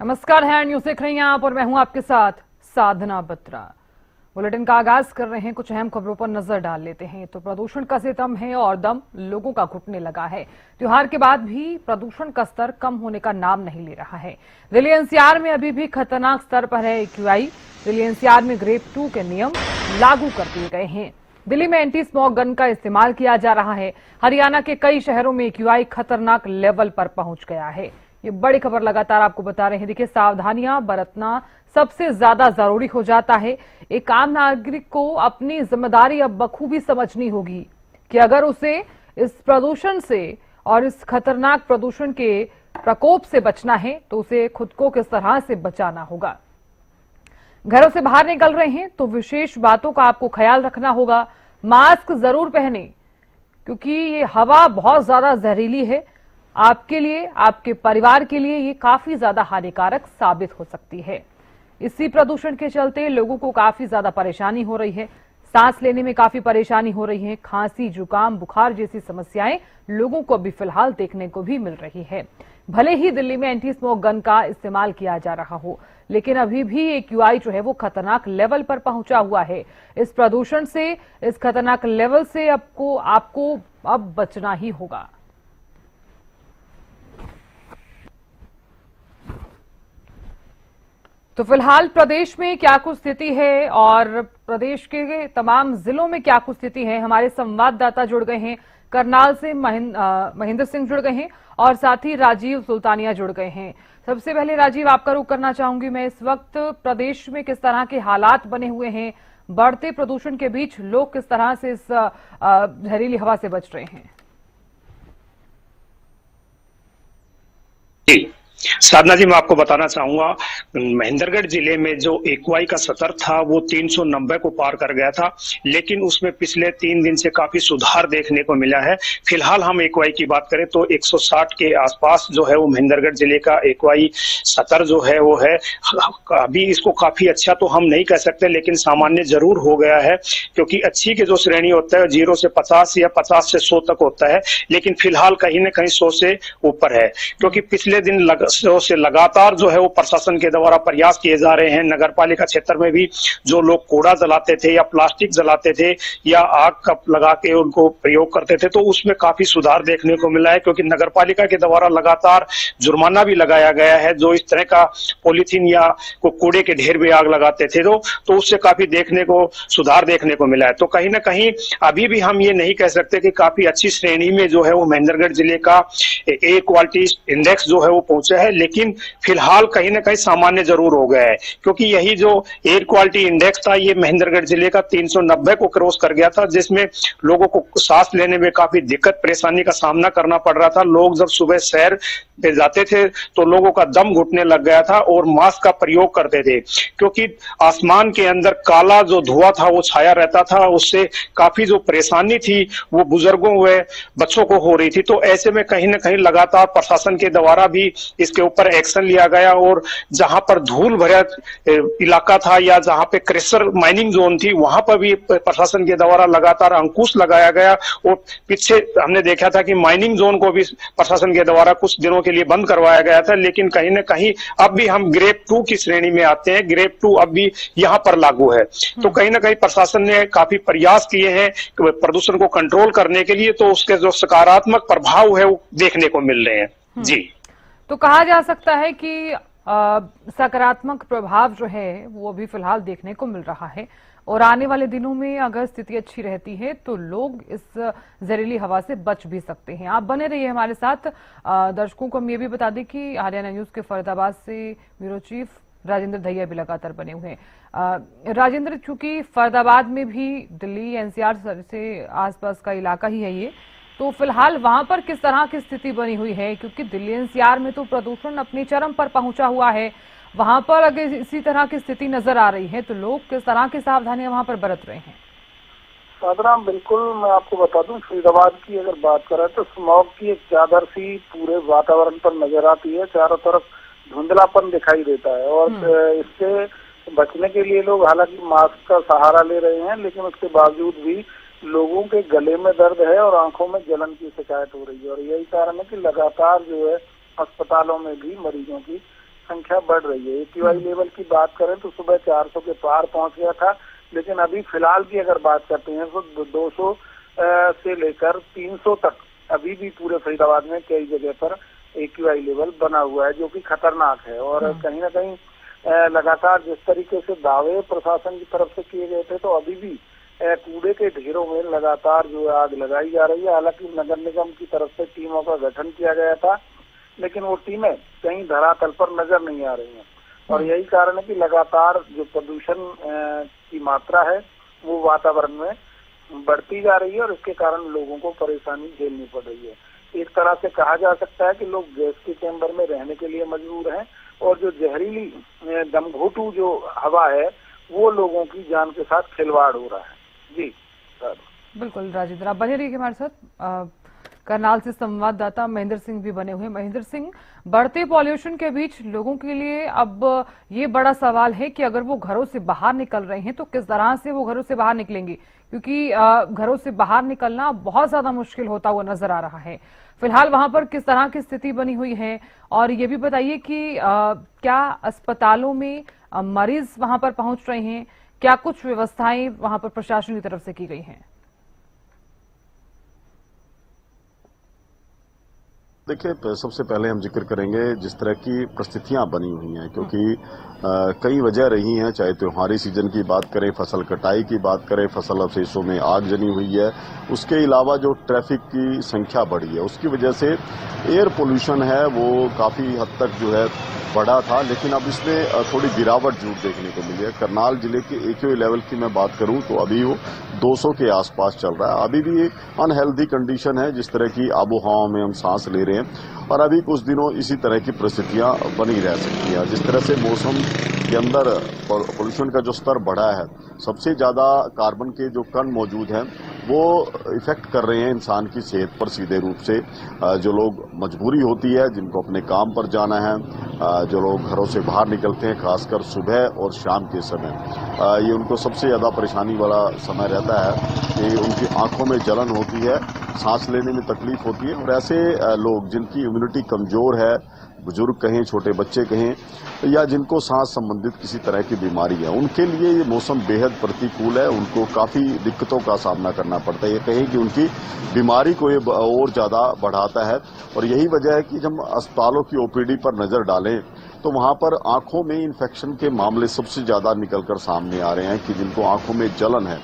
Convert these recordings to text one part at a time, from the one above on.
नमस्कार, hand news देख रही हैं आप और मैं हूं आपके साथ साधना बत्रा। बुलेटिन का आगाज कर रहे हैं। कुछ अहम खबरों पर नजर डाल लेते हैं। तो प्रदूषण का सितम है और दम लोगों का घुटने लगा है। त्योहार के बाद भी प्रदूषण का स्तर कम होने का नाम नहीं ले रहा है। दिल्ली एनसीआर में अभी भी खतरनाक स्तर पर है एक्यूआई। दिल्ली एनसीआर में ग्रेड 2 के नियम लागू कर दिए गए हैं। दिल्ली में एंटी स्मॉग गन का इस्तेमाल किया जा रहा है। हरियाणा के कई शहरों में एक्यूआई खतरनाक लेवल पर पहुंच गया है। ये बड़ी खबर लगातार आपको बता रहे हैं। देखिए, सावधानियां बरतना सबसे ज्यादा जरूरी हो जाता है। एक आम नागरिक को अपनी जिम्मेदारी अब बखूबी समझनी होगी कि अगर उसे इस प्रदूषण से और इस खतरनाक प्रदूषण के प्रकोप से बचना है तो उसे खुद को किस तरह से बचाना होगा। घरों से बाहर निकल रहे हैं तो विशेष बातों का आपको ख्याल रखना होगा। मास्क जरूर पहने क्योंकि ये हवा बहुत ज्यादा जहरीली है। आपके लिए, आपके परिवार के लिए ये काफी ज्यादा हानिकारक साबित हो सकती है। इसी प्रदूषण के चलते लोगों को काफी ज्यादा परेशानी हो रही है। सांस लेने में काफी परेशानी हो रही है। खांसी, जुकाम, बुखार जैसी समस्याएं लोगों को अभी फिलहाल देखने को भी मिल रही है। भले ही दिल्ली में एंटी स्मोक गन का इस्तेमाल किया जा रहा हो, लेकिन अभी भी एक्यूआई जो है वो खतरनाक लेवल पर पहुंचा हुआ है। इस प्रदूषण से, इस खतरनाक लेवल से आपको अब बचना ही होगा। तो फिलहाल प्रदेश में क्या कुछ स्थिति है और प्रदेश के तमाम जिलों में क्या कुछ स्थिति है, हमारे संवाददाता जुड़ गए हैं। करनाल से महेंद्र सिंह जुड़ गए हैं और साथ ही राजीव सुल्तानिया जुड़ गए हैं। सबसे पहले राजीव, आपका रुख करना चाहूंगी मैं। इस वक्त प्रदेश में किस तरह के हालात बने हुए हैं? बढ़ते प्रदूषण के बीच लोग किस तरह से इस जहरीली हवा से बच रहे हैं? जी साधना जी, मैं आपको बताना चाहूंगा, महेंद्रगढ़ जिले में जो एक्यूआई का स्तर था वो 390 को पार कर गया था, लेकिन उसमें पिछले 3 दिन से काफी सुधार देखने को मिला है। फिलहाल हम एक्यूआई की बात करें तो 160 के आसपास जो है वो महेंद्रगढ़ जिले का एक्यूआई स्तर जो है वो है। अभी इसको काफी अच्छा तो हम नहीं कह सकते, लेकिन सामान्य जरूर हो गया है, क्योंकि अच्छी के जो श्रेणी होता है 0 से 50 या 50 से 100 तक होता है, लेकिन फिलहाल कहीं ना कहीं 100 से ऊपर है। क्योंकि पिछले दिन से लगातार जो है वो प्रशासन के द्वारा प्रयास किए जा रहे हैं। नगर पालिका क्षेत्र में भी जो लोग कूड़ा जलाते थे या प्लास्टिक जलाते थे या आग का लगा के उनको प्रयोग करते थे, तो उसमें काफी सुधार देखने को मिला है, क्योंकि नगर पालिका के द्वारा लगातार जुर्माना भी लगाया गया है जो इस तरह का पॉलीथीन या कूड़े के ढेर में आग लगाते थे। तो उससे काफी सुधार देखने को मिला है। तो कहीं ना कहीं अभी भी हम ये नहीं कह सकते कि काफी अच्छी श्रेणी में जो है वो महेंद्रगढ़ जिले का एयर क्वालिटी इंडेक्स जो है वो पहुंचा है, लेकिन फिलहाल कहीं ना कहीं सामान्य जरूर हो गया है, क्योंकि यही जो एयर क्वालिटी इंडेक्स था ये महेंद्रगढ़ जिले का 390 को क्रॉस कर गया था, जिसमें लोगों को सांस लेने में काफी दिक्कत परेशानी का सामना करना पड़ रहा था। लोग जब सुबह सैर पे जाते थे तो लोगों का दम घुटने लग गया था और मास्क का प्रयोग करते थे, क्योंकि आसमान के अंदर काला जो धुआं था वो छाया रहता था। उससे काफी जो परेशानी थी वो बुजुर्गों व बच्चों को हो रही थी। तो ऐसे में कहीं ना कहीं लगातार प्रशासन के द्वारा भी इसके ऊपर एक्शन लिया गया और जहां पर धूल भरा इलाका था या जहां पे क्रेशर माइनिंग जोन थी वहां पर भी प्रशासन के द्वारा लगातार अंकुश लगाया गया। और पीछे हमने देखा था कि माइनिंग जोन को भी प्रशासन के द्वारा कुछ दिनों के लिए बंद करवाया गया था, लेकिन कहीं ना कहीं अब भी हम ग्रेड 2 की श्रेणी में आते हैं। ग्रेड 2 अब भी यहाँ पर लागू है। तो कहीं ना कहीं प्रशासन ने काफी प्रयास किए हैं प्रदूषण को कंट्रोल करने के लिए, तो उसके जो सकारात्मक प्रभाव है वो देखने को मिल रहे हैं। जी, तो कहा जा सकता है कि सकारात्मक प्रभाव जो है वो अभी फिलहाल देखने को मिल रहा है और आने वाले दिनों में अगर स्थिति अच्छी रहती है तो लोग इस जहरीली हवा से बच भी सकते हैं। आप बने रहिए हमारे साथ। दर्शकों को हम ये भी बता दें कि हरियाणा न्यूज के फरीदाबाद से ब्यूरो चीफ राजेंद्र दहिया भी लगातार बने हुए हैं। राजेंद्र, चूंकि फरीदाबाद में भी दिल्ली एनसीआर से आसपास का इलाका ही है ये, तो फिलहाल वहां पर किस तरह की स्थिति बनी हुई है? क्योंकि दिल्ली एनसीआर में तो प्रदूषण अपनी चरम पर पहुंचा हुआ है। वहां पर अगर इसी तरह की स्थिति नजर आ रही है तो लोग किस तरह की सावधानियां वहां पर बरत रहे हैं? साधना, बिल्कुल मैं आपको बता दूं, फरीदाबाद की अगर बात करें तो स्मॉग की एक चादर सी पूरे वातावरण पर नजर आती है। चारों तरफ धुंधलापन दिखाई देता है और इससे बचने के लिए लोग हालांकि मास्क का सहारा ले रहे हैं, लेकिन उसके बावजूद भी लोगों के गले में दर्द है और आंखों में जलन की शिकायत हो रही है। और यही कारण है कि लगातार जो है अस्पतालों में भी मरीजों की संख्या बढ़ रही है। AQI लेवल की बात करें तो सुबह 400 के पार पहुंच गया था, लेकिन अभी फिलहाल की अगर बात करते हैं तो 200 से लेकर 300 तक अभी भी पूरे फरीदाबाद में कई जगह पर AQI लेवल बना हुआ है, जो कि खतरनाक है। और कहीं ना कहीं लगातार जिस तरीके से दावे प्रशासन की तरफ से किए गए थे, तो अभी भी कूड़े के ढेरों में लगातार जो आग लगाई जा रही है। हालांकि नगर निगम की तरफ से टीमों का गठन किया गया था, लेकिन वो टीमें कहीं धरातल पर नजर नहीं आ रही हैं। और यही कारण है कि लगातार जो प्रदूषण की मात्रा है वो वातावरण में बढ़ती जा रही है, और इसके कारण लोगों को परेशानी झेलनी पड़ रही है। एक तरह से कहा जा सकता है कि लोग गैस के चैम्बर में रहने के लिए मजबूर हैं, और जो जहरीली दमघोटू जो हवा है वो लोगों की जान के साथ खिलवाड़ हो रहा है। जी सर, बिल्कुल राजेंद्र, आप बने रहिए हमारे साथ। करनाल से संवाददाता महेंद्र सिंह भी बने हुए। महेंद्र सिंह, बढ़ते पॉल्यूशन के बीच लोगों के लिए अब ये बड़ा सवाल है कि अगर वो घरों से बाहर निकल रहे हैं तो किस तरह से वो घरों से बाहर निकलेंगे, क्योंकि घरों से बाहर निकलना बहुत ज्यादा मुश्किल होता हुआ नजर आ रहा है। फिलहाल वहां पर किस तरह की स्थिति बनी हुई है, और ये भी बताइए कि क्या अस्पतालों में मरीज वहां पर पहुंच रहे हैं, क्या कुछ व्यवस्थाएं वहां पर प्रशासन की तरफ से की गई हैं? देखिए, सबसे पहले हम जिक्र करेंगे जिस तरह की परिस्थितियां बनी हुई हैं, क्योंकि कई वजह रही हैं। चाहे त्योहारी सीजन की बात करें, फसल कटाई की बात करें, फसल अवशेषों में आग जनी हुई है, उसके अलावा जो ट्रैफिक की संख्या बढ़ी है उसकी वजह से एयर पोल्यूशन है वो काफी हद तक जो है बढ़ा था, लेकिन अब इसमें थोड़ी गिरावट जरूर देखने को मिली है। करनाल जिले के AQI लेवल की मैं बात करूं तो अभी वो 200 के आसपास चल रहा है। अभी भी एक अनहेल्दी कंडीशन है जिस तरह की आबो हवा में हम सांस ले रहे हैं, और अभी कुछ दिनों इसी तरह की परिस्थितियां बनी रह सकती हैं। जिस तरह से मौसम के अंदर पोल्यूशन का जो स्तर बढ़ा है, सबसे ज्यादा कार्बन के जो कण मौजूद हैं वो इफेक्ट कर रहे हैं इंसान की सेहत पर सीधे रूप से। जो लोग मजबूरी होती है, जिनको अपने काम पर जाना है, जो लोग घरों से बाहर निकलते हैं खासकर सुबह और शाम के समय, ये उनको सबसे ज्यादा परेशानी वाला समय रहता है कि उनकी आंखों में जलन होती है, सांस लेने में तकलीफ होती है। और ऐसे लोग जिनकी इम्यूनिटी कमजोर है, बुजुर्ग कहें, छोटे बच्चे कहें, या जिनको सांस संबंधित किसी तरह की बीमारी है, उनके लिए ये मौसम बेहद प्रतिकूल है। उनको काफी दिक्कतों का सामना करना पड़ता है। ये कहें कि उनकी बीमारी को ये और ज्यादा बढ़ाता है। और यही वजह है कि जब अस्पतालों की OPD पर नजर डालें तो वहां पर आंखों में इन्फेक्शन के मामले सबसे ज्यादा निकलकर सामने आ रहे हैं, कि जिनको आंखों में जलन है,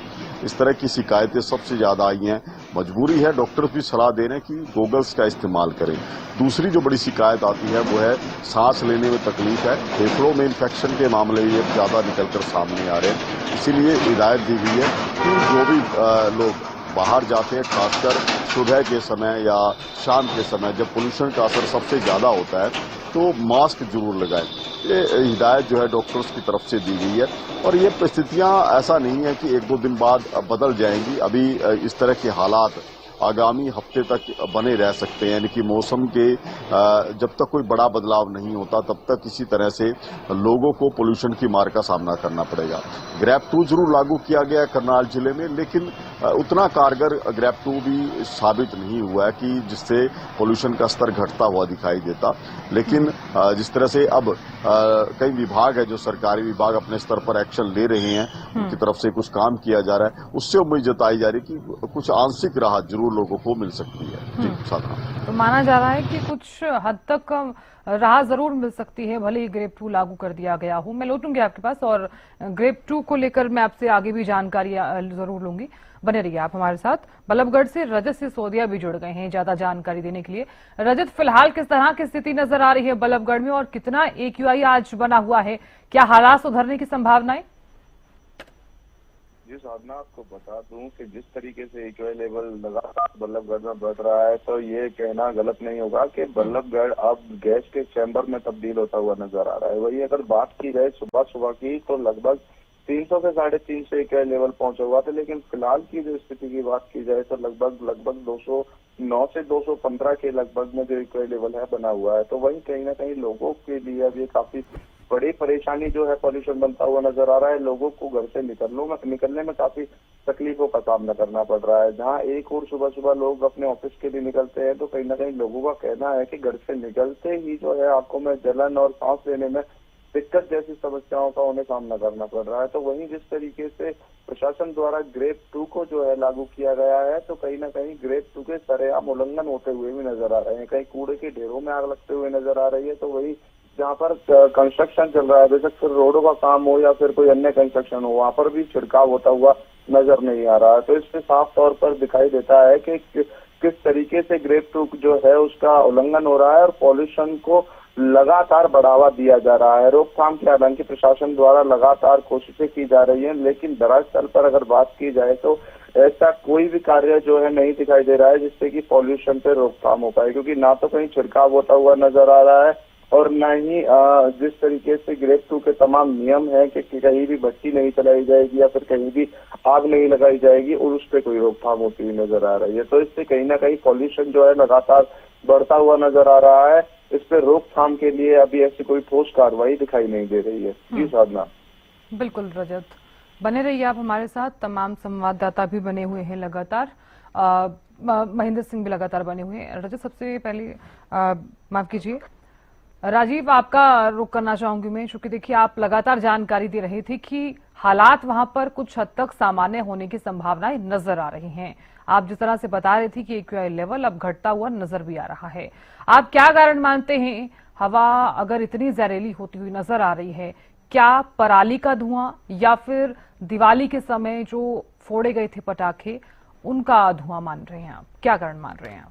इस तरह की शिकायतें सबसे ज्यादा आई हैं। मजबूरी है, डॉक्टर भी सलाह दे रहे हैं कि गोगल्स का इस्तेमाल करें। दूसरी जो बड़ी शिकायत आती है वो है सांस लेने में तकलीफ है, फेफड़ों में इन्फेक्शन के मामले ये ज्यादा निकलकर सामने आ रहे हैं। इसीलिए हिदायत दी गई है कि जो भी लोग बाहर जाते हैं, खासकर सुबह के समय या शाम के समय जब पोल्यूशन का असर सबसे ज्यादा होता है, तो मास्क जरूर लगाएं। ये हिदायत जो है डॉक्टर्स की तरफ से दी गई है। और ये परिस्थितियां ऐसा नहीं है कि 1-2 दिन बाद बदल जाएंगी। अभी इस तरह के हालात आगामी हफ्ते तक बने रह सकते हैं, यानी कि मौसम के जब तक कोई बड़ा बदलाव नहीं होता तब तक इसी तरह से लोगों को पोल्यूशन की मार का सामना करना पड़ेगा। ग्रैप 2 जरूर लागू किया गया करनाल जिले में, लेकिन उतना कारगर ग्रैप 2 भी साबित नहीं हुआ है कि जिससे पोल्यूशन का स्तर घटता हुआ दिखाई देता। लेकिन जिस तरह से अब कई विभाग है, जो सरकारी विभाग अपने स्तर पर एक्शन ले रहे हैं, उनकी तरफ से कुछ काम किया जा रहा है, उससे उम्मीद जताई जा रही है कि कुछ आंशिक राहत जरूर लोगों को मिल सकती है। जी साधना, तो माना जा रहा है कि कुछ हद तक राहत जरूर मिल सकती है, भले ही ग्रेप 2 लागू कर दिया गया हो। मैं लौटूंगी आपके पास, और ग्रेप 2 को लेकर मैं आपसे आगे भी जानकारी जरूर लूंगी। बने रहिए आप हमारे साथ। बल्लभगढ़ से रजत सिसोदिया भी जुड़ गए हैं ज्यादा जानकारी देने के लिए। रजत, फिलहाल किस तरह की स्थिति नजर आ रही है बल्लभगढ़ में, और कितना AQI आज बना हुआ है, क्या हालात सुधरने की संभावनाएं? जी साधना, आपको बता दूं कि जिस तरीके से AQI लेवल लगातार बल्लभगढ़ में बढ़ रहा है, तो ये कहना गलत नहीं होगा कि बल्लभगढ़ अब गैस के चैम्बर में तब्दील होता हुआ नजर आ रहा है। वही अगर बात की जाए सुबह की, तो लगभग 300 से 350 AQI लेवल पहुंचा हुआ था, लेकिन फिलहाल की जो स्थिति की बात की जाए तो लगभग 209 से 215 के लगभग में जो AQI लेवल है बना हुआ है। तो वही कहीं ना कहीं लोगों के लिए अब ये काफी बड़ी परेशानी जो है पॉल्यूशन बनता हुआ नजर आ रहा है। लोगों को घर से निकलने में काफी तकलीफों का सामना करना पड़ रहा है। जहां एक और सुबह सुबह लोग अपने ऑफिस के लिए निकलते हैं तो कहीं ना कहीं लोगों का कहना है कि घर से निकलते ही जो है आंखों में जलन और सांस लेने में दिक्कत जैसी समस्याओं का उन्हें सामना करना पड़ रहा है। तो वहीं जिस तरीके से प्रशासन द्वारा ग्रेड 2 को जो है लागू किया गया है तो कहीं ना कहीं ग्रेड 2 के सरेआम उल्लंघन होते हुए भी नजर आ रहे हैं। कहीं कूड़े के ढेरों में आग लगते हुए नजर आ रही है, तो वही जहाँ पर कंस्ट्रक्शन चल रहा है, बेशक फिर रोडों का काम हो या फिर कोई अन्य कंस्ट्रक्शन हो, वहाँ पर भी छिड़काव होता हुआ नजर नहीं आ रहा है। तो इससे साफ तौर पर दिखाई देता है कि किस तरीके से ग्रेड 2 जो है उसका उल्लंघन हो रहा है और पॉल्यूशन को लगातार बढ़ावा दिया जा रहा है। रोकथाम की हालांकि प्रशासन द्वारा लगातार कोशिशें की जा रही हैं, लेकिन दरअसल पर अगर बात की जाए तो ऐसा कोई भी कार्य जो है नहीं दिखाई दे रहा है जिससे कि पॉल्यूशन पे रोकथाम हो पाए, क्योंकि ना तो कहीं छिड़काव होता हुआ नजर आ रहा है और न ही जिस तरीके से ग्रेड 2 के तमाम नियम है कि कहीं भी भट्टी नहीं चलाई जाएगी या फिर कहीं भी आग नहीं लगाई जाएगी और उस पर कोई रोकथाम होती हुई नजर आ रही है। तो इससे कहीं ना कहीं पॉल्यूशन जो है लगातार बढ़ता हुआ नजर आ रहा है। इस पर रोकथाम के लिए अभी ऐसी कोई ठोस कार्रवाई दिखाई नहीं दे रही है। जी साधना। बिल्कुल रजत, बने रहिए आप हमारे साथ। तमाम संवाददाता भी बने हुए हैं लगातार, महेंद्र सिंह भी लगातार बने हुए हैं। रजत, सबसे पहले माफ कीजिए राजीव, आपका रुख करना चाहूंगी मैं, क्योंकि देखिए आप लगातार जानकारी दे रहे थे कि हालात वहां पर कुछ हद तक सामान्य होने की संभावनाएं नजर आ रही हैं। आप जिस तरह से बता रहे थे कि AQI लेवल अब घटता हुआ नजर भी आ रहा है। आप क्या कारण मानते हैं? हवा अगर इतनी जहरीली होती हुई नजर आ रही है, क्या पराली का धुआं या फिर दिवाली के समय जो फोड़े गए थे पटाखे उनका धुआं मान रहे हैं आप? क्या कारण मान रहे हैं आप?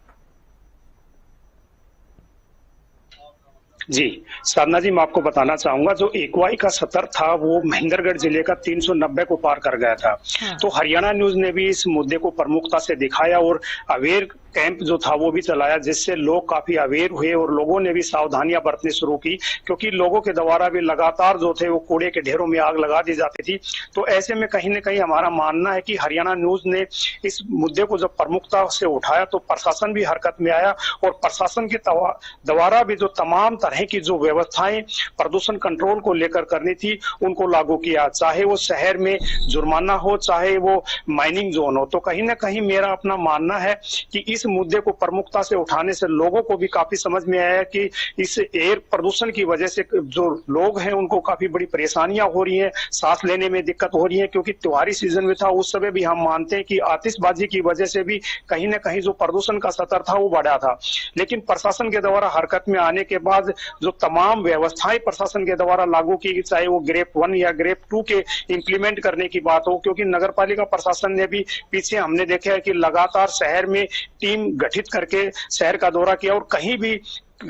जी साधना जी, मैं आपको बताना चाहूंगा जो AQI का स्तर था वो महेंद्रगढ़ जिले का 390 को पार कर गया था। तो हरियाणा न्यूज ने भी इस मुद्दे को प्रमुखता से दिखाया और अवेयर कैंप जो था वो भी चलाया, जिससे लोग काफी अवेयर हुए और लोगों ने भी सावधानियां बरतनी शुरू की, क्योंकि लोगों के द्वारा भी लगातार जो थे वो कूड़े के ढेरों में आग लगा दी जाती थी। तो ऐसे में कहीं न कहीं हमारा मानना है कि हरियाणा न्यूज ने इस मुद्दे को जब प्रमुखता से उठाया तो प्रशासन भी हरकत में आया और प्रशासन के द्वारा भी जो तमाम तरह की जो व्यवस्थाएं प्रदूषण कंट्रोल को लेकर करनी थी उनको लागू किया, चाहे वो शहर में जुर्माना हो, चाहे वो माइनिंग जोन हो। तो कहीं ना कहीं मेरा अपना मानना है कि इस मुद्दे को प्रमुखता से उठाने से लोगों को भी काफी समझ में आया कि इस एयर प्रदूषण की वजह से जो लोग हैं उनको काफी बड़ी परेशानियां हो रही हैं, सांस लेने में दिक्कत हो रही है, क्योंकि त्योहारी सीजन में था उस समय भी हम मानते हैं कि आतिशबाजी की वजह से भी कहीं ना कहीं जो प्रदूषण का स्तर था वो बढ़ा था। लेकिन प्रशासन के द्वारा हरकत में आने के बाद जो तमाम व्यवस्थाएं प्रशासन के द्वारा लागू की, चाहे वो ग्रेड 1 या ग्रेड 2 के इंप्लीमेंट करने की बात हो, क्योंकि नगर पालिका प्रशासन ने भी पीछे हमने देखा है कि लगातार शहर में टीम गठित करके शहर का दौरा किया और कहीं भी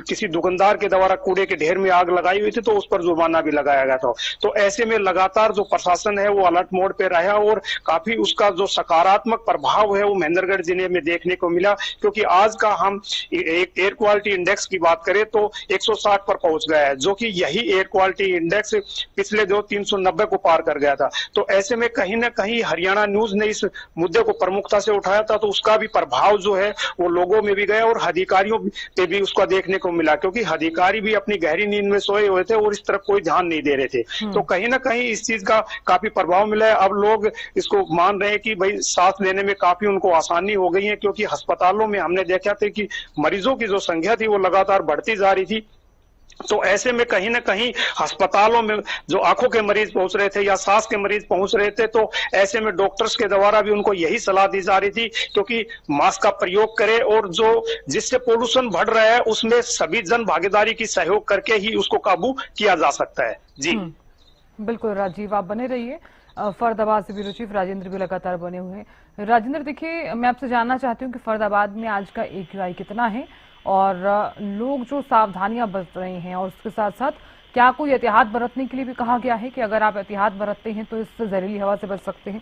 किसी दुकानदार के द्वारा कूड़े के ढेर में आग लगाई हुई थी तो उस पर जुर्माना भी लगाया गया था। तो ऐसे में लगातार जो प्रशासन है वो अलर्ट मोड पे रहा और काफी उसका जो सकारात्मक प्रभाव है वो महेंद्रगढ़ जिले में देखने को मिला, क्योंकि आज का हम एक एयर क्वालिटी इंडेक्स की बात करें तो 160 पर पहुंच गया है, जो कि यही एयर क्वालिटी इंडेक्स पिछले 390 को पार कर गया था। तो ऐसे में कहीं ना कहीं हरियाणा न्यूज ने इस मुद्दे को प्रमुखता से उठाया था, तो उसका भी प्रभाव जो है वो लोगों में भी गया और अधिकारियों पे भी उसका देखने को मिला, क्योंकि अधिकारी भी अपनी गहरी नींद में सोए हुए थे और इस तरफ कोई ध्यान नहीं दे रहे थे। तो कहीं ना कहीं इस चीज का काफी प्रभाव मिला है। अब लोग इसको मान रहे हैं कि भाई सांस लेने में काफी उनको आसानी हो गई है, क्योंकि अस्पतालों में हमने देखा था कि मरीजों की जो संख्या थी वो लगातार बढ़ती जा रही थी। तो ऐसे में कहीं ना कहीं अस्पतालों में जो आंखों के मरीज पहुंच रहे थे या सांस के मरीज पहुंच रहे थे, तो ऐसे में डॉक्टर्स के द्वारा भी उनको यही सलाह दी जा रही थी क्योंकि मास्क का प्रयोग करें और जो जिससे पोल्यूशन बढ़ रहा है उसमें सभी जन भागीदारी की सहयोग करके ही उसको काबू किया जा सकता है। जी बिल्कुल राजीव, आप बने रहिए। फरीदाबाद से ब्यूरो चीफ राजेंद्र भी लगातार बने हुए हैं। राजेंद्र, देखिए मैं आपसे जानना चाहती हूँ कि फरीदाबाद में आज का AQI कितना है और लोग जो सावधानियां बरत रहे हैं और उसके साथ साथ क्या कोई एहतियात बरतने के लिए भी कहा गया है कि अगर आप एहतियात बरतते हैं तो इस जहरीली हवा से बच सकते हैं?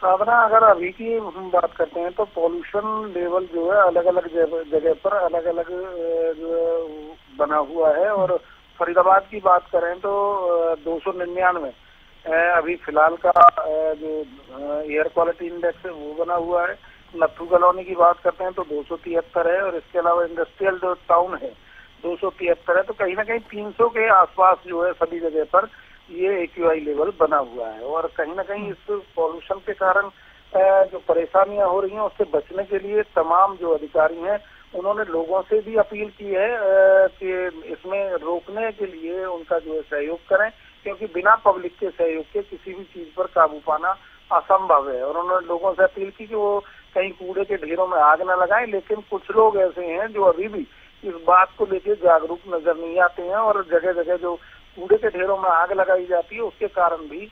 साधना, अगर अभी की हम बात करते हैं तो पॉल्यूशन लेवल जो है अलग अलग जगह पर अलग अलग बना हुआ है और फरीदाबाद की बात करें तो 299 अभी फिलहाल का जो एयर क्वालिटी इंडेक्स है वो बना हुआ है। नथू कॉलोनी की बात करते हैं तो 273 है और इसके अलावा इंडस्ट्रियल जो टाउन है 273 है, तो कहीं ना कहीं 300 के आसपास जो है सभी जगह पर ये AQI लेवल बना हुआ है। और कहीं ना कहीं इस पॉल्यूशन के कारण जो परेशानियां हो रही हैं उससे बचने के लिए तमाम जो अधिकारी हैं उन्होंने लोगों से भी अपील की है कि इसमें रोकने के लिए उनका जो है सहयोग करें, क्योंकि बिना पब्लिक के सहयोग के किसी भी चीज पर काबू पाना असंभव है। और उन्होंने लोगों से अपील की कि वो कहीं कूड़े के ढेरों में आग न लगाएं, लेकिन कुछ लोग ऐसे हैं जो अभी भी इस बात को लेकर जागरूक नजर नहीं आते हैं और जगह जगह जो कूड़े के ढेरों में आग लगाई जाती है उसके कारण भी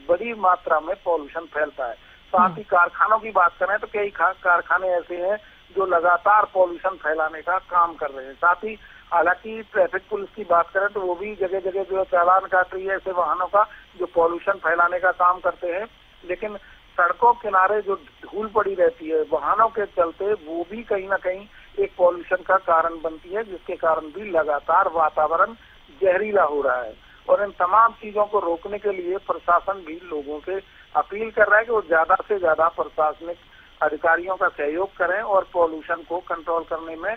बड़ी मात्रा में पॉल्यूशन फैलता है। साथ ही कारखानों की बात करें तो कई कारखाने ऐसे हैं जो लगातार पॉल्यूशन फैलाने का काम कर रहे हैं। साथ ही हालांकि ट्रैफिक पुलिस की बात करें तो वो भी जगह जगह जो चालान काट रही है ऐसे वाहनों का जो पॉल्यूशन फैलाने का काम करते हैं, लेकिन सड़कों किनारे जो धूल पड़ी रहती है वाहनों के चलते वो भी कहीं ना कहीं एक पॉल्यूशन का कारण बनती है, जिसके कारण भी लगातार वातावरण जहरीला हो रहा है। और इन तमाम चीजों को रोकने के लिए प्रशासन भी लोगों से अपील कर रहा है कि वो ज्यादा से ज्यादा प्रशासनिक अधिकारियों का सहयोग करें और पॉल्यूशन को कंट्रोल करने में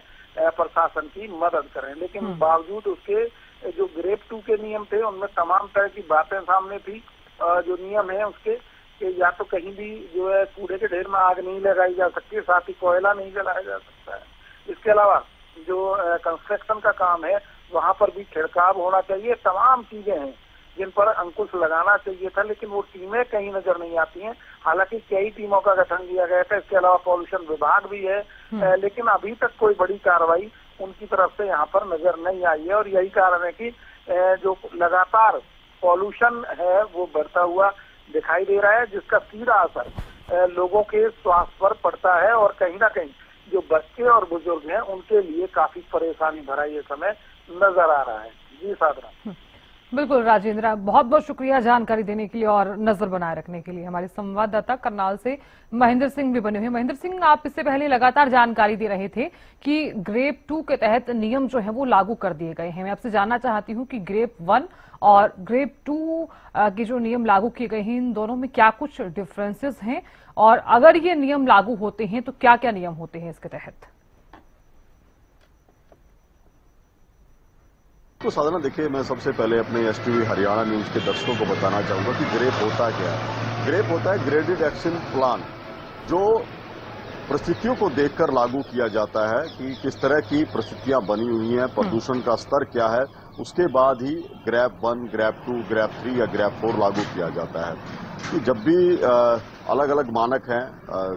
प्रशासन की मदद करें। लेकिन बावजूद उसके जो ग्रेड 2 के नियम थे उनमें तमाम तरह की बातें सामने थी। जो नियम है उसके कि या तो कहीं भी जो है कूड़े के ढेर में आग नहीं लगाई जा सकती, साथ ही कोयला नहीं जलाया जा सकता है। इसके अलावा जो कंस्ट्रक्शन का काम है वहां पर भी छिड़काव होना चाहिए। तमाम चीजें हैं जिन पर अंकुश लगाना चाहिए था, लेकिन वो टीमें कहीं नजर नहीं आती हैं। हालांकि कई टीमों का गठन किया गया था, इसके अलावा पॉल्यूशन विभाग भी है, लेकिन अभी तक कोई बड़ी कार्रवाई उनकी तरफ से यहाँ पर नजर नहीं आई है। और यही कारण है कि जो लगातार पॉल्यूशन है वो बढ़ता हुआ दिखाई दे रहा है, जिसका सीधा असर लोगों के स्वास्थ्य पर पड़ता है। और कहीं ना कहीं जो बच्चे और बुजुर्ग हैं उनके लिए काफी परेशानी भरा ये समय नजर आ रहा है। जी साधना। बिल्कुल राजेंद्र, बहुत बहुत शुक्रिया जानकारी देने के लिए और नजर बनाए रखने के लिए। हमारे संवाददाता करनाल से महेंद्र सिंह भी बने हुए। महेंद्र सिंह, आप इससे पहले लगातार जानकारी दे रहे थे कि ग्रेड 2 के तहत नियम जो है वो लागू कर दिए गए हैं। मैं आपसे जानना चाहती हूं कि ग्रेड 1 और ग्रेड 2 के जो नियम लागू किए गए हैं इन दोनों में क्या कुछ डिफरेंसेस हैं, और अगर ये नियम लागू होते हैं तो क्या क्या नियम होते हैं इसके तहत? तो साधना देखिए, मैं सबसे पहले अपने एसटीवी हरियाणा न्यूज के दर्शकों को बताना चाहूंगा कि ग्रेप होता क्या है। ग्रेप होता है ग्रेडेड एक्शन प्लान, जो परिस्थितियों को देखकर लागू किया जाता है कि किस तरह की परिस्थितियां बनी हुई हैं, प्रदूषण का स्तर क्या है, उसके बाद ही ग्रेप 1, ग्रेप 2, ग्रेप 3 या ग्रेप 4 लागू किया जाता है। कि जब भी अलग अलग मानक हैं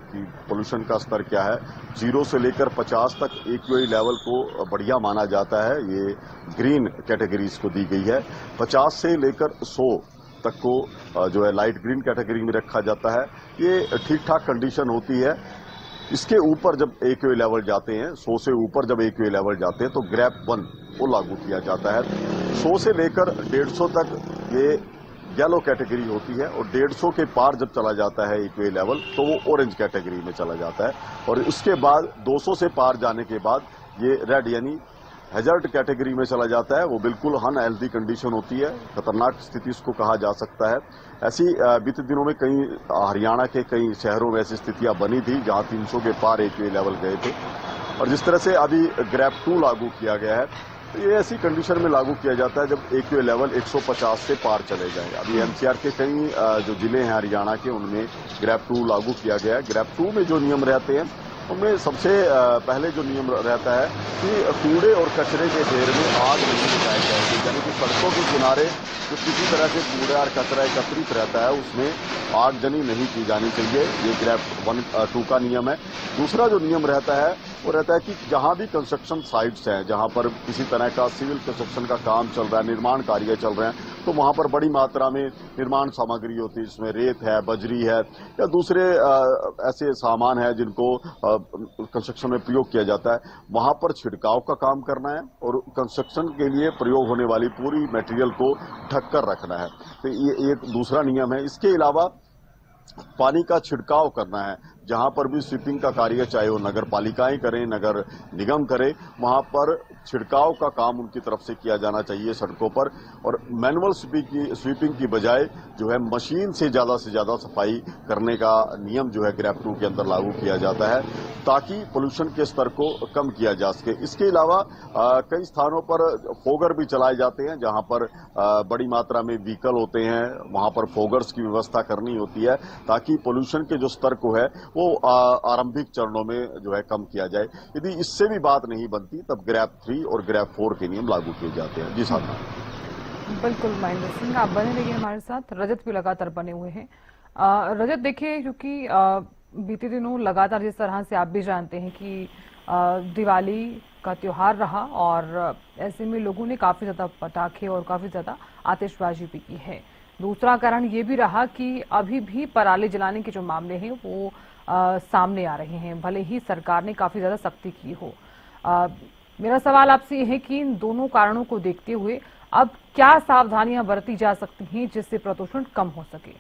कि पोल्यूशन का स्तर क्या है, 0 से लेकर 50 तक AQI लेवल को बढ़िया माना जाता है। ये ग्रीन कैटेगरीज को दी गई है। 50 से लेकर 100 तक को जो है लाइट ग्रीन कैटेगरी में रखा जाता है। ये ठीक ठाक कंडीशन होती है। इसके ऊपर जब AQI लेवल जाते हैं, 100 से ऊपर जब AQI लेवल जाते हैं तो ग्रेप 1 को लागू किया जाता है। 100 से लेकर 150 तक ये येलो कैटेगरी होती है, और 150 के पार जब चला जाता है AQI लेवल तो वो ऑरेंज कैटेगरी में चला जाता है। और उसके बाद 200 से पार जाने के बाद ये रेड यानी हैजर्ड कैटेगरी में चला जाता है। वो बिल्कुल अनहेल्दी कंडीशन होती है, खतरनाक स्थिति इसको कहा जा सकता है। ऐसी बीते दिनों में कई हरियाणा के कई शहरों में ऐसी स्थितियां बनी थी जहां 300 के पार AQI लेवल गए थे। और जिस तरह से अभी ग्रेप 2 लागू किया गया है, तो ये ऐसी कंडीशन में लागू किया जाता है जब AQI लेवल 150 से पार चले जाए। अभी NCR के कई जो जिले हैं हरियाणा के, उनमें ग्रेप 2 लागू किया गया है। ग्रेप 2 में जो नियम रहते हैं उनमें सबसे पहले जो नियम रहता है कि कूड़े और कचरे के ढेर में आग नहीं लगाई जाएगी, यानी कि सड़कों के किनारे जो किसी तरह से कूड़ा और कचरा एकत्रित रहता है उसमें आगजनी नहीं की जानी चाहिए। ये ग्रेप 1-2 का नियम है। दूसरा जो नियम रहता है वो रहता है कि जहां भी कंस्ट्रक्शन साइट्स हैं, जहां पर किसी तरह का सिविल कंस्ट्रक्शन का काम चल रहा है, निर्माण कार्य चल रहे हैं, तो वहां पर बड़ी मात्रा में निर्माण सामग्री होती है, जिसमें रेत है, बजरी है या दूसरे ऐसे सामान है जिनको कंस्ट्रक्शन में प्रयोग किया जाता है, वहां पर छिड़काव का काम करना है और कंस्ट्रक्शन के लिए प्रयोग होने वाली पूरी मटेरियल को ढक कर रखना है। तो ये एक दूसरा नियम है। इसके अलावा पानी का छिड़काव करना है, जहां पर भी स्वीपिंग का कार्य, चाहे वो नगर पालिकाएं करें, नगर निगम करे, वहां पर छिड़काव का काम उनकी तरफ से किया जाना चाहिए सड़कों पर। और मैनुअल स्वीपिंग की बजाय जो है मशीन से ज्यादा सफाई करने का नियम जो है ग्रैप 2 के अंदर लागू किया जाता है, ताकि पोल्यूशन के स्तर को कम किया जा सके। इसके अलावा कई स्थानों पर फोगर भी चलाए जाते हैं, जहां पर बड़ी मात्रा में व्हीकल होते हैं, वहां पर फोगर्स की व्यवस्था करनी होती है, ताकि पोल्यूशन के जो स्तर को है वो आरंभिक चरणों में जो है कम किया जाए। यदि इससे भी बात नहीं बनती, तब ग्रैप 3 और ग्रैप 4 के नियम लागू किए जाते हैं। जी साहब। बिल्कुल महेंद्र सिंह, आप बने रहिए हमारे साथ। रजत भी लगातार बने हुए हैं। रजत, देखिए, क्योंकि बीते दिनों लगातार जिस तरह से आप भी जानते हैं कि दिवाली का त्योहार रहा और ऐसे में लोगों ने काफी ज्यादा पटाखे और काफी ज्यादा आतिशबाजी भी की है। दूसरा कारण ये भी रहा कि अभी भी पराली जलाने के जो मामले हैं वो सामने आ रहे हैं, भले ही सरकार ने काफी ज्यादा सख्ती की हो। मेरा सवाल आपसे ये है कि इन दोनों कारणों को देखते हुए अब क्या सावधानियां बरती जा सकती हैं जिससे प्रदूषण कम हो सके?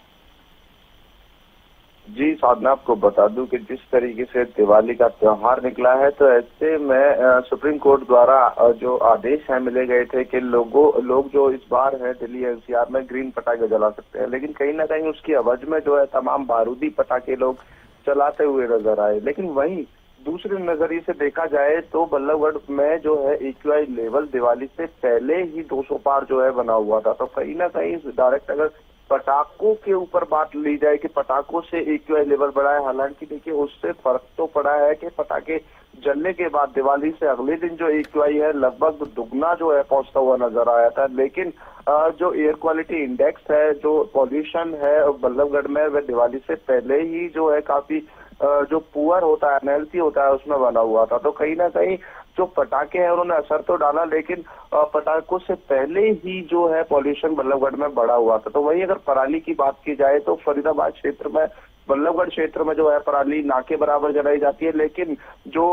जी साधना, आपको बता दूं कि जिस तरीके से दिवाली का त्योहार निकला है, तो ऐसे में सुप्रीम कोर्ट द्वारा जो आदेश है मिले गए थे कि लोग जो इस बार है दिल्ली एनसीआर में ग्रीन पटाखे जला सकते हैं, लेकिन कहीं ना कहीं उसकी अवज में जो है तमाम बारूदी पटाखे लोग चलाते हुए नजर आए। लेकिन वहीं दूसरे नजरिए से देखा जाए तो बल्लभगढ़ में जो है AQI लेवल दिवाली से पहले ही 200 पार जो है बना हुआ था। तो कहीं ना कहीं डायरेक्ट अगर पटाखों के ऊपर बात ली जाए कि पटाखों से AQI लेवल बढ़ा है, हालांकि देखिए उससे फर्क तो पड़ा है कि पटाखे जलने के बाद दिवाली से अगले दिन जो AQI है लगभग दुगना जो है पहुंचता हुआ नजर आया था। लेकिन जो एयर क्वालिटी इंडेक्स है, जो पॉल्यूशन है बल्लभगढ़ में, वह दिवाली से पहले ही जो है काफी जो पुअर होता है, अनहेल्थी होता है, उसमें बना हुआ था। तो कहीं ना कहीं जो पटाखे हैं उन्होंने असर तो डाला, लेकिन पटाखों से पहले ही जो है पॉल्यूशन बल्लभगढ़ में बढ़ा हुआ था। तो वही अगर पराली की बात की जाए तो फरीदाबाद क्षेत्र में, बल्लभगढ़ क्षेत्र में जो है पराली ना के बराबर जलाई जाती है, लेकिन जो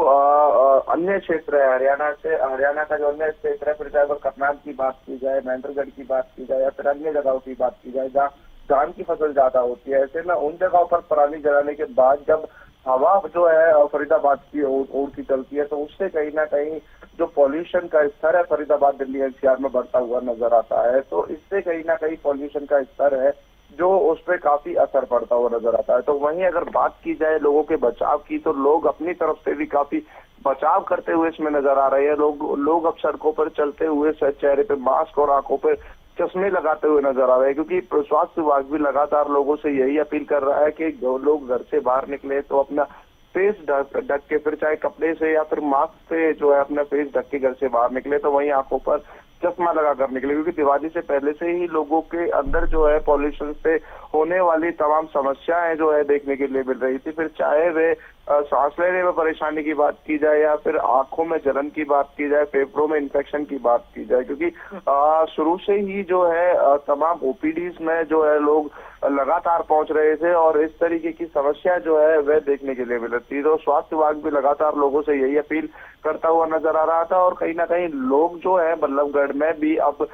अन्य क्षेत्र है हरियाणा का जो अन्य क्षेत्र है, फिर चाहे अगर करनाल की बात की जाए, महेंद्रगढ़ की बात की जाए या फिर अन्य जगहों की बात की जाए जहाँ धान की फसल ज्यादा होती है, ऐसे में उन जगहों पर पराली जलाने के बाद जब हवा जो है फरीदाबाद की ओर की चलती है, तो उससे कहीं ना कहीं जो पॉल्यूशन का स्तर है फरीदाबाद दिल्ली एनसीआर में बढ़ता हुआ नजर आता है। तो इससे कहीं ना कहीं पॉल्यूशन का स्तर है जो उस पर काफी असर पड़ता हुआ नजर आता है। तो वहीं अगर बात की जाए लोगों के बचाव की, तो लोग अपनी तरफ से भी काफी बचाव करते हुए इसमें नजर आ रहे हैं। लोग अब सड़कों पर चलते हुए चेहरे पे मास्क और आंखों पे चश्मे लगाते हुए नजर आ रहे हैं, क्योंकि स्वास्थ्य विभाग भी लगातार लोगों से यही अपील कर रहा है कि जो लोग घर से बाहर निकले तो अपना फेस ढक के, फिर चाहे कपड़े से या फिर मास्क से जो है अपना फेस ढक के घर से बाहर निकले, तो वहीं आंखों पर चश्मा लगा कर निकले, क्योंकि दिवाली से पहले से ही लोगों के अंदर जो है पॉल्यूशन से होने वाली तमाम समस्याएं जो है देखने के लिए मिल रही थी। फिर चाहे वे सांस लेने में परेशानी की बात की जाए या फिर आंखों में जलन की बात की जाए, फेफड़ों में इन्फेक्शन की बात की जाए, क्योंकि शुरू से ही जो है तमाम OPDs में जो है लोग लगातार पहुंच रहे थे और इस तरीके की समस्या जो है वह देखने के लिए मिल रही थी। तो स्वास्थ्य विभाग भी लगातार लोगों से यही अपील करता हुआ नजर आ रहा था और कहीं ना कहीं लोग जो है बल्लभगढ़ में भी अब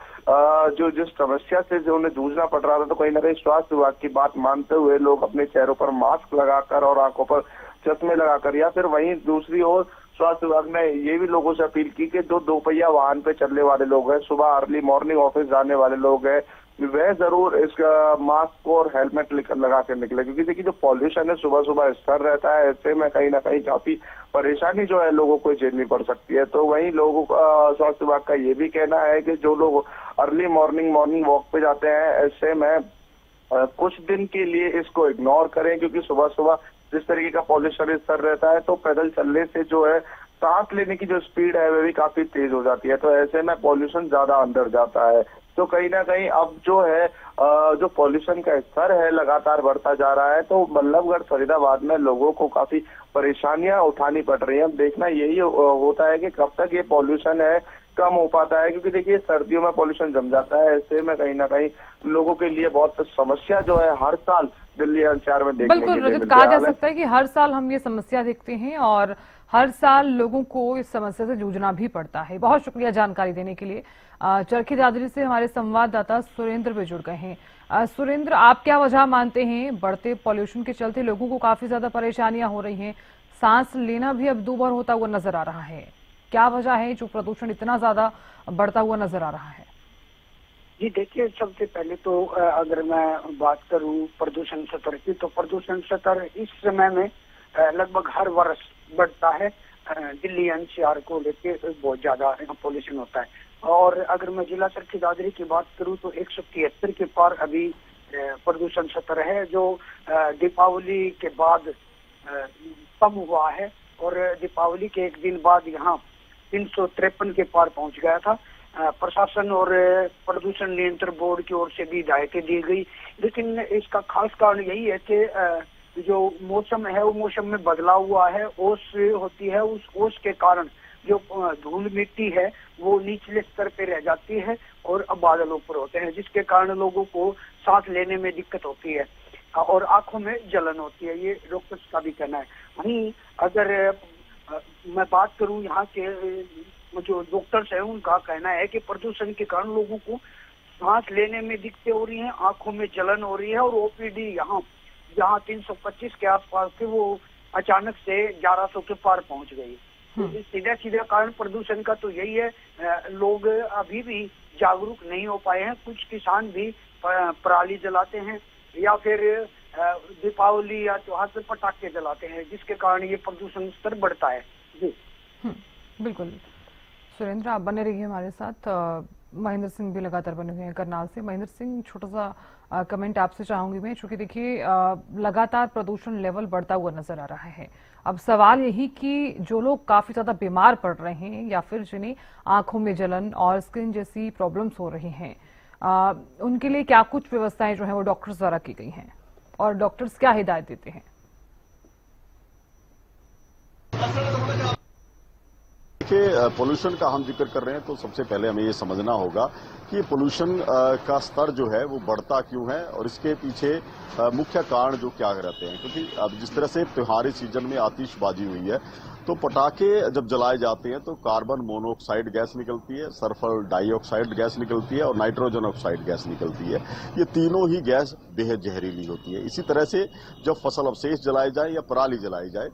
जो जिस समस्या से जो उन्हें जूझना पड़ रहा था, तो कहीं ना कहीं स्वास्थ्य विभाग की बात मानते हुए लोग अपने चेहरों पर मास्क लगाकर और आंखों पर चश्मे लगाकर, या फिर वहीं दूसरी ओर स्वास्थ्य विभाग ने ये भी लोगों से अपील की कि जो दोपहिया वाहन पे चलने वाले लोग हैं, सुबह अर्ली मॉर्निंग ऑफिस जाने वाले लोग हैं, वह जरूर इसका मास्क और हेलमेट लगा के निकले, क्योंकि देखिए जो पॉल्यूशन है सुबह सुबह स्तर रहता है, ऐसे में कहीं ना कहीं काफी परेशानी जो है लोगों को झेलनी पड़ सकती है। तो वहीं लोगों का स्वास्थ्य विभाग का ये भी कहना है कि जो लोग अर्ली मॉर्निंग वॉक पे जाते हैं, ऐसे में कुछ दिन के लिए इसको इग्नोर करें, क्योंकि सुबह सुबह जिस तरीके का पॉल्यूशन स्तर रहता है तो पैदल चलने से जो है सांस लेने की जो स्पीड है वह भी काफी तेज हो जाती है, तो ऐसे में पॉल्यूशन ज्यादा अंदर जाता है। तो कहीं ना कहीं अब जो है जो पॉल्यूशन का स्तर है लगातार बढ़ता जा रहा है, तो बल्लभगढ़ फरीदाबाद में लोगों को काफी परेशानियां उठानी पड़ रही है। अब देखना यही होता है कि कब तक ये पॉल्यूशन है कम हो पाता है, क्योंकि देखिए सर्दियों में पॉल्यूशन जम जाता है, ऐसे में कहीं ना कहीं लोगों के लिए बहुत समस्या जो है हर साल दिल्ली एनसीआर में देखने के लिए मिलती है। कहा जा सकता है कि हर साल हम ये समस्या देखते हैं और हर साल लोगों को इस समस्या से जूझना भी पड़ता है। बहुत शुक्रिया जानकारी देने के लिए। चरखी दादरी से हमारे संवाददाता सुरेंद्र भी जुड़ गए हैं। सुरेंद्र, आप क्या वजह मानते हैं? बढ़ते पॉल्यूशन के चलते लोगों को काफी ज्यादा परेशानियां हो रही हैं, सांस लेना भी अब दूभर होता हुआ नजर आ रहा है। क्या वजह है जो प्रदूषण इतना ज्यादा बढ़ता हुआ नजर आ रहा है? जी देखिए, सबसे पहले तो अगर मैं बात करूं प्रदूषण स्तर की, तो प्रदूषण स्तर इस समय में लगभग हर वर्ष बढ़ता है। दिल्ली एनसीआर को लेके बहुत ज्यादा पॉल्यूशन होता है। और अगर मैं जिला सर की दादरी की बात करूं तो 173 के पार अभी प्रदूषण स्तर है, जो दीपावली के बाद कम हुआ है। और दीपावली के एक दिन बाद यहाँ 353 के पार पहुंच गया था। प्रशासन और प्रदूषण नियंत्रण बोर्ड की ओर से भी हिदायतें दी गई, लेकिन इसका खास कारण यही है कि जो मौसम है वो मौसम में बदलाव हुआ है। ओस होती है, उस ओस के कारण जो धूल मिट्टी है वो निचले स्तर पे रह जाती है और अब बादल ऊपर होते हैं, जिसके कारण लोगों को सांस लेने में दिक्कत होती है और आंखों में जलन होती है। ये डॉक्टर्स का भी कहना है। वहीं अगर मैं बात करूं यहाँ के जो डॉक्टर्स है, उनका कहना है कि प्रदूषण के कारण लोगों को सांस लेने में दिक्कतें हो रही हैं, आंखों में जलन हो रही है। और ओपीडी यहाँ जहाँ 325 के आसपास थे वो अचानक से 1100 के पार पहुंच गई। तो सीधा सीधा कारण प्रदूषण का तो यही है। लोग अभी भी जागरूक नहीं हो पाए हैं। कुछ किसान भी पराली जलाते हैं या फिर दीपावली या त्योहार पर पटाखे जलाते हैं, जिसके कारण ये प्रदूषण स्तर बढ़ता है। जी बिल्कुल सुरेंद्र, आप बने रहिए हमारे साथ। महेंद्र सिंह भी लगातार बने हुए हैं करनाल से। महेंद्र सिंह, छोटा सा कमेंट आपसे चाहूंगी मैं, चूंकि देखिए लगातार प्रदूषण लेवल बढ़ता हुआ नजर आ रहा है। अब सवाल यही कि जो लोग काफी ज्यादा बीमार पड़ रहे हैं या फिर जिन्हें आंखों में जलन और स्किन जैसी प्रॉब्लम्स हो रही हैं, उनके लिए क्या कुछ व्यवस्थाएं जो है वो डॉक्टर्स द्वारा की गई हैं और डॉक्टर्स क्या हिदायत देते हैं? देखिए, पोल्यूशन का हम जिक्र कर रहे हैं तो सबसे पहले हमें ये समझना होगा कि पोल्यूशन का स्तर जो है वो बढ़ता क्यों है और इसके पीछे मुख्य कारण जो क्या रहते हैं। क्योंकि अब जिस तरह से त्योहारी सीजन में आतिशबाजी हुई है तो पटाखे जब जलाए जाते हैं तो कार्बन मोनोऑक्साइड गैस निकलती है, सल्फर डाइऑक्साइड गैस निकलती है और नाइट्रोजन ऑक्साइड गैस निकलती है। ये तीनों ही गैस बेहद जहरीली होती है। इसी तरह से जब फसल अवशेष जलाए जाए या पराली जलाई जाए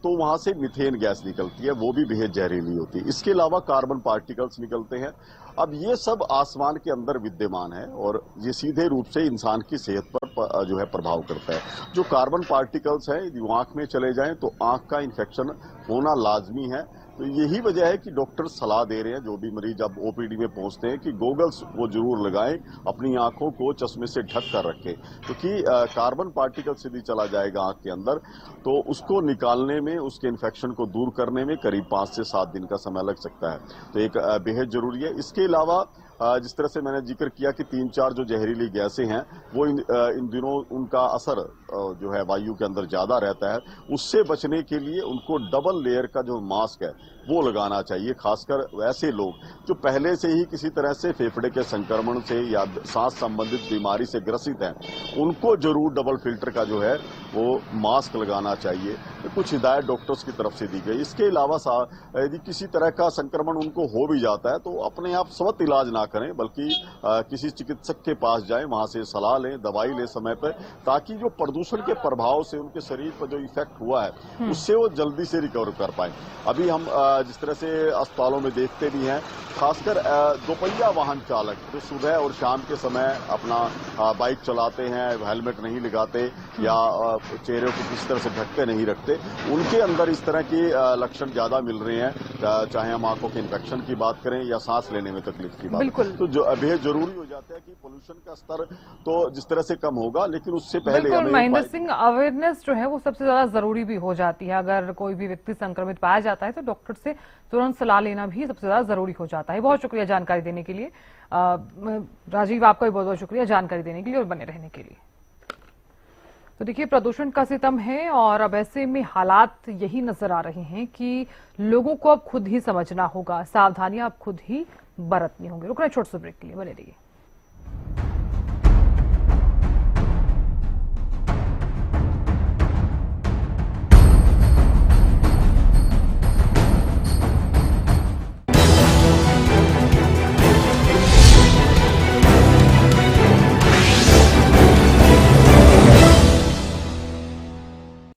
तो वहां से मीथेन गैस निकलती है, वो भी बेहद जहरीली होती है। इसके अलावा कार्बन पार्टिकल्स निकलते हैं। अब ये सब आसमान के अंदर विद्यमान है और ये सीधे रूप से इंसान की सेहत पर जो है प्रभाव करता है। जो कार्बन पार्टिकल्स हैं यदि आंख में चले जाएं तो आंख का इन्फेक्शन होना लाजमी है। तो यही वजह है कि डॉक्टर सलाह दे रहे हैं जो भी मरीज अब ओपीडी में पहुंचते हैं कि गोगल्स वो जरूर लगाएं, अपनी आंखों को चश्मे से ढक कर रखें, क्योंकि कार्बन पार्टिकल यदि चला जाएगा आंख के अंदर तो उसको निकालने में, उसके इन्फेक्शन को दूर करने में करीब 5 से 7 दिन का समय लग सकता है। तो एक बेहद जरूरी है। इसके अलावा जिस तरह से मैंने जिक्र किया कि 3-4 जो जहरीली गैसें हैं वो इन दिनों उनका असर जो है वायु के अंदर ज्यादा रहता है। उससे बचने के लिए उनको डबल लेयर का जो मास्क है वो लगाना चाहिए। खासकर वैसे लोग जो पहले से ही किसी तरह से फेफड़े के संक्रमण से या सांस संबंधित बीमारी से ग्रसित हैं, उनको जरूर डबल फिल्टर का जो है वो मास्क लगाना चाहिए। तो कुछ हिदायत डॉक्टर्स की तरफ से दी गई। इसके अलावा यदि किसी तरह का संक्रमण उनको हो भी जाता है तो अपने आप स्वतः इलाज ना करें, बल्कि किसी चिकित्सक के पास जाएं, वहां से सलाह लें, दवाई लें समय पर, ताकि जो प्रदूषण के प्रभाव से उनके शरीर पर जो इफेक्ट हुआ है उससे वो जल्दी से रिकवर कर पाए। अभी हम जिस तरह से अस्पतालों में देखते भी हैं, खासकर दोपहिया वाहन चालक जो सुबह और शाम के समय अपना बाइक चलाते हैं, हेलमेट नहीं लगाते या चेहरे को किसी तरह से ढकते नहीं रखते, उनके अंदर इस तरह के लक्षण ज्यादा मिल रहे हैं। चाहे हम आंखों के इन्फेक्शन की बात करें या सांस लेने में तकलीफ की बात करें, तो जो बेहद जरूरी हो जाता है कि पोल्यूशन का स्तर तो जिस तरह से कम होगा, लेकिन उससे पहले हमें महेंद्र सिंह, अवेयरनेस जो है वो सबसे ज्यादा जरूरी भी हो जाती है। अगर कोई भी व्यक्ति संक्रमित पाया जाता है तो डॉक्टर से तुरंत सलाह लेना भी सबसे ज्यादा जरूरी हो जाता है। बहुत शुक्रिया जानकारी देने के लिए। राजीव, आपका भी बहुत बहुत शुक्रिया जानकारी देने के लिए और बने रहने के लिए। तो देखिए, प्रदूषण का सितम है और अब ऐसे में हालात यही नजर आ रहे हैं कि लोगों को अब खुद ही समझना होगा, सावधानियां अब खुद ही बरतनी होंगी। रुक रहे छोटे से ब्रेक के लिए, बने रहिए।